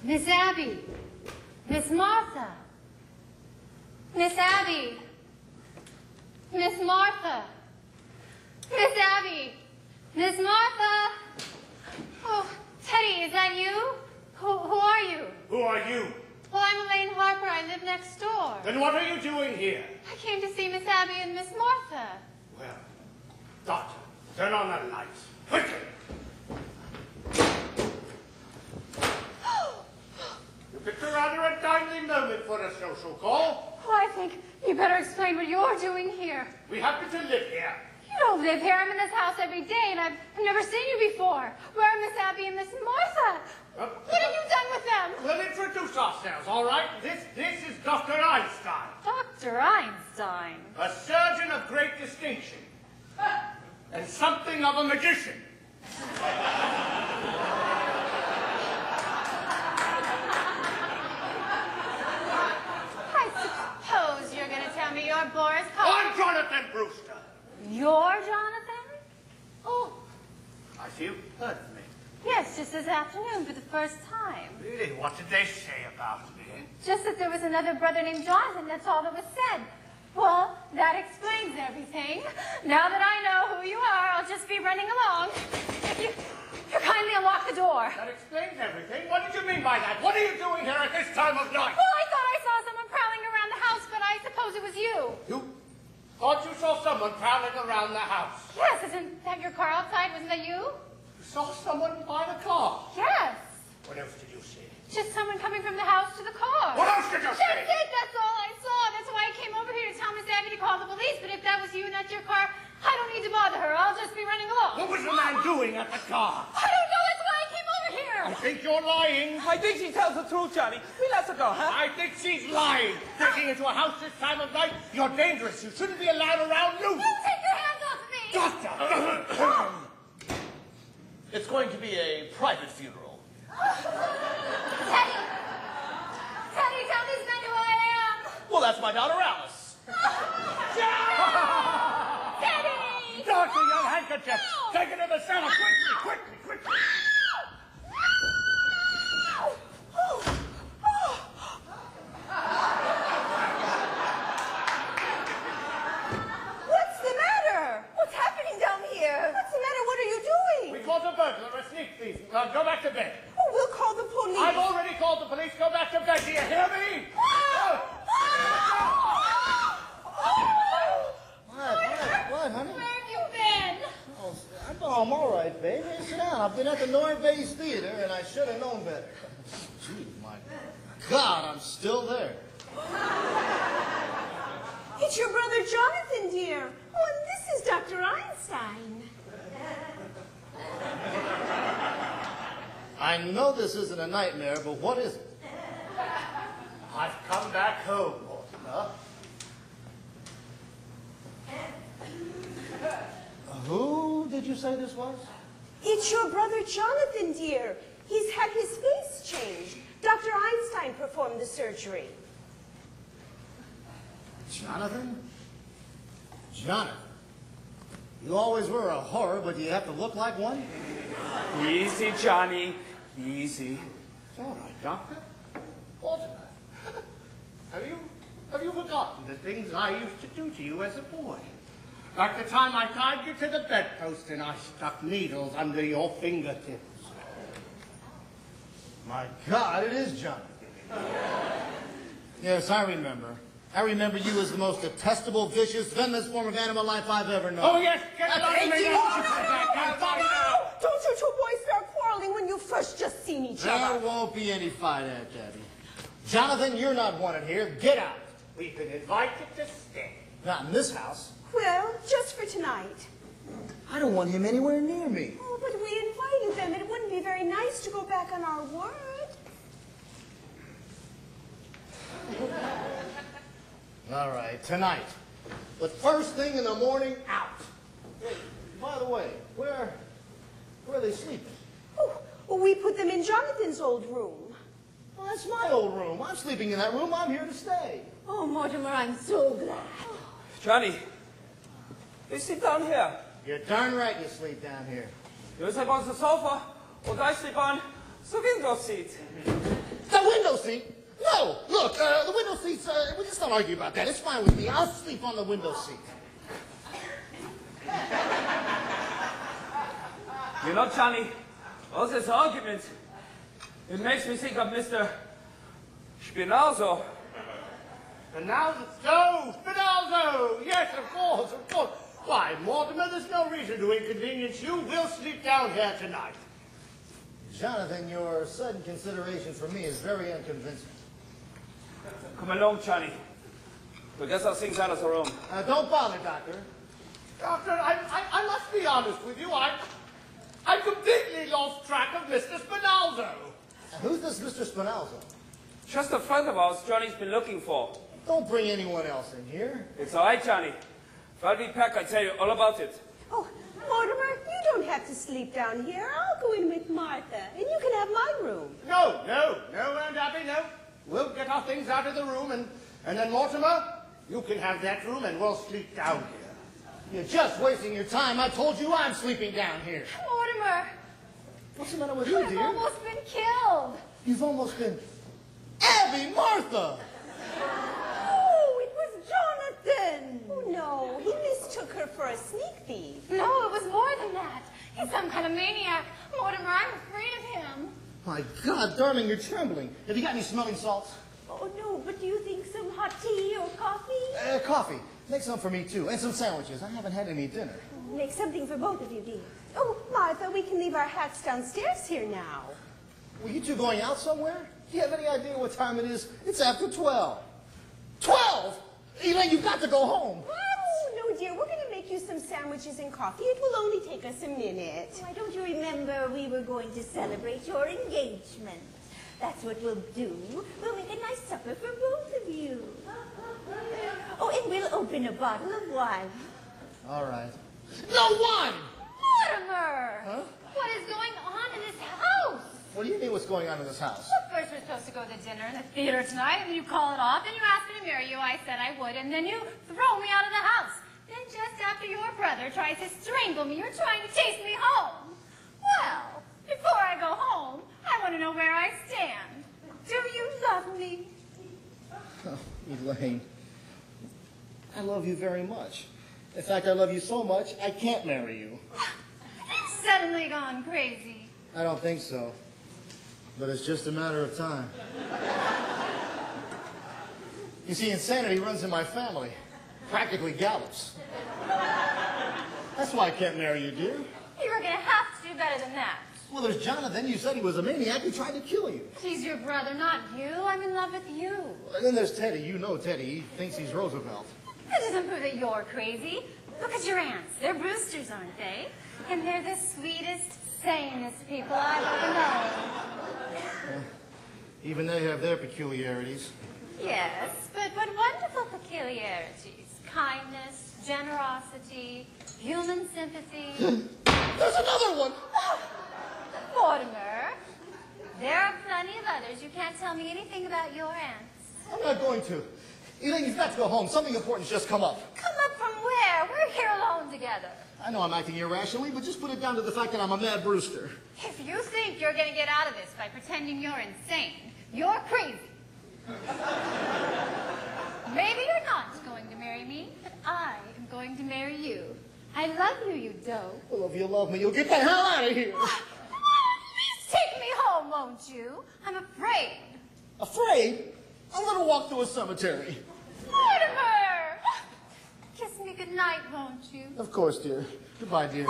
Miss Abby. Miss Martha. Miss Abby. Miss Martha. Miss Abby. Miss Martha. Oh, Teddy, is that you? Who are you? Who are you? Well, I'm Elaine Harper. I live next door. Then what are you doing here? I came to see Miss Abby and Miss Martha. Well, Doctor, turn on the lights. Quickly! You picked a rather untimely moment for a social call. Oh, I think you better explain what you're doing here. We happen to live here. You don't live here. I'm in this house every day, and I've never seen you before. Where are Miss Abby and Miss Martha? What have you done with them? We'll introduce ourselves, all right? This is Dr. Einstein. Dr. Einstein? A surgeon of great distinction. And something of a magician. I suppose you're going to tell me you're Boris Karloff. I'm Jonathan Brewster. You're Jonathan? Oh, I see you've heard of me. Yes, just this afternoon for the first time. Really? What did they say about me? Just that there was another brother named Jonathan, that's all that was said. Well, that explains everything. Now that I know who you are, I'll just be running along. If you kindly unlock the door. That explains everything. What did you mean by that? What are you doing here at this time of night? Well, I thought I saw someone prowling around the house, but I suppose it was you. You thought you saw someone prowling around the house? Yes, isn't that your car outside? Wasn't that you? You saw someone by the car? Yes. What else did you see? Just someone coming from the house to the car. What else did you see? That's it. That's all I saw. That's why I came over here to tell Miss Abby to call the police. But if that was you and that's your car, I don't need to bother her. I'll just be running along. What was the man doing at the car? I don't know. That's why I came over here. I think you're lying. I think she tells the truth, Johnny. We let her go, huh? I think she's lying. Breaking into a house this time of night, you're dangerous. You shouldn't be allowed around loose. You take your hands off of me. Doctor! It's going to be a private funeral. Teddy! Teddy, tell these men who I am. Well, that's my daughter, Alice. Teddy! Doctor, your handkerchief! No. Take it to the cellar, quickly! What's the matter? What's happening down here? What's the matter? What are you doing? We called a burglar, a sneak thief. Go back to bed. Oh, we'll call the police. I've already called the police. Go back to bed. Do you hear me? What, honey? Where have you been? Oh, I'm all right, baby. Sit down. I've been at the Norvège Theater, and I should have known better. Gee, my God, I'm still there. It's your brother Jonathan, dear. Oh, and this is Dr. Einstein. I know this isn't a nightmare, but what is it? I've come back home, Mortimer. Who did you say this was? It's your brother Jonathan, dear. He's had his face changed. Dr. Einstein performed the surgery. Jonathan? Jonathan. You always were a horror, but you have to look like one? Easy, Johnny. Easy. It's all right, Doctor. Mortimer, have you forgotten the things I used to do to you as a boy? Like the time I tied you to the bedpost and I stuck needles under your fingertips. My God, it is Jonathan. Yes, I remember. I remember you as the most detestable, vicious, venomous form of animal life I've ever known. Oh, yes, get it out of me. Don't you two boys start quarreling when you first just seen each other. There won't be any fight, Aunt Debbie. Jonathan, you're not wanted here. Get out. We've been invited to stay. Not in this house. Well, just for tonight. I don't want him anywhere near me. Oh, but we invited them. It wouldn't be very nice to go back on our word. All right, tonight. But first thing in the morning, out. Hey, by the way, where are they sleeping? Oh, well, we put them in Jonathan's old room. Well, that's my old room. I'm sleeping in that room. I'm here to stay. Oh, Mortimer, I'm so glad. Johnny, you sit down here. You're darn right you sleep down here. You sleep on the sofa, or I sleep on the window seat. window seat? No, look, the window seat's, we'll just not argue about that. It's fine with me. I'll sleep on the window seat. You know, Johnny, all this argument, it makes me think of Mr. Spinalzo. Spinalzo! Spinalzo! Yes, of course, of course. Why, Mortimer, there's no reason to inconvenience you. We'll sleep down here tonight. Jonathan, your sudden consideration for me is very unconvincing. Come along, Johnny. We'll get those things out of the room. Don't bother, Doctor. Doctor, I must be honest with you. I completely lost track of Mr. Spinalzo. Who's this Mr. Spinalzo? Just a friend of ours Johnny's been looking for. Don't bring anyone else in here. It's all right, Johnny. If I'll be back, I'll tell you all about it. Oh, Mortimer, you don't have to sleep down here. I'll go in with Martha, and you can have my room. No, Aunt Abby, no. We'll get our things out of the room, and then, Mortimer, you can have that room, and we'll sleep down here. You're just wasting your time. I told you I'm sleeping down here. Mortimer, What's the matter with you, I've dear? almost been killed. You've almost been... Abby, Martha! Oh, it was Jonathan. Oh, no, he mistook her for a sneak thief. No, it was more than that. He's some kind of maniac. Mortimer, I'm afraid of him. My God, darling, you're trembling. Have you got any smelling salts? Oh, no, but do you think some hot tea or coffee? Coffee. Make some for me, too. And some sandwiches. I haven't had any dinner. Make something for both of you, dear. Oh, Martha, we can leave our hats downstairs here now. Were you two going out somewhere? Do you have any idea what time it is? It's after 12. 12? Elaine, you've got to go home. What? Oh, no, dear. We're going to make you some sandwiches and coffee. It will only take us a minute. Why don't you remember we were going to celebrate your engagement? That's what we'll do. We'll make a nice supper for both of you. Oh, and we'll open a bottle of wine. All right. No wine! Mortimer! Huh? What is going on in this house? What do you mean what's going on in this house? Well, first we're supposed to go to dinner in the theater tonight, and then you call it off, then you asked me to marry you. I said I would, and then you throw me out of the house. Then just after your brother tries to strangle me, you're trying to chase me home. Well, before I go home, I want to know where I stand. Do you love me? Oh, Elaine, I love you very much. In fact, I love you so much, I can't marry you. You've suddenly gone crazy. I don't think so. But it's just a matter of time. You see, insanity runs in my family. Practically gallops. That's why I can't marry you, dear. You were going to have to do better than that. Well, there's Jonathan. You said he was a maniac who tried to kill you. He's your brother, not you. I'm in love with you. And then there's Teddy. You know Teddy. He thinks he's Roosevelt. That doesn't prove that you're crazy. Look at your aunts. They're Brewsters, aren't they? And they're the sweetest, sanest people I've ever known. Even they have their peculiarities. Yes, but what wonderful peculiarities. Kindness, generosity, human sympathy. There's another one! Mortimer, there are plenty of others. You can't tell me anything about your aunts. I'm not going to. Elaine, you've got to go home. Something important's just come up. Come up from where? We're here alone together. I know I'm acting irrationally, but just put it down to the fact that I'm a mad Brewster. If you think you're going to get out of this by pretending you're insane, you're crazy. Maybe you're not going to marry me, but I am going to marry you. I love you, you dope. Well, if you love me, you'll get the hell out of here. Please take me home, won't you? I'm afraid. Afraid? I'm going to walk through a cemetery. Mortimer! Kiss me goodnight, won't you? Of course, dear. Goodbye, dear.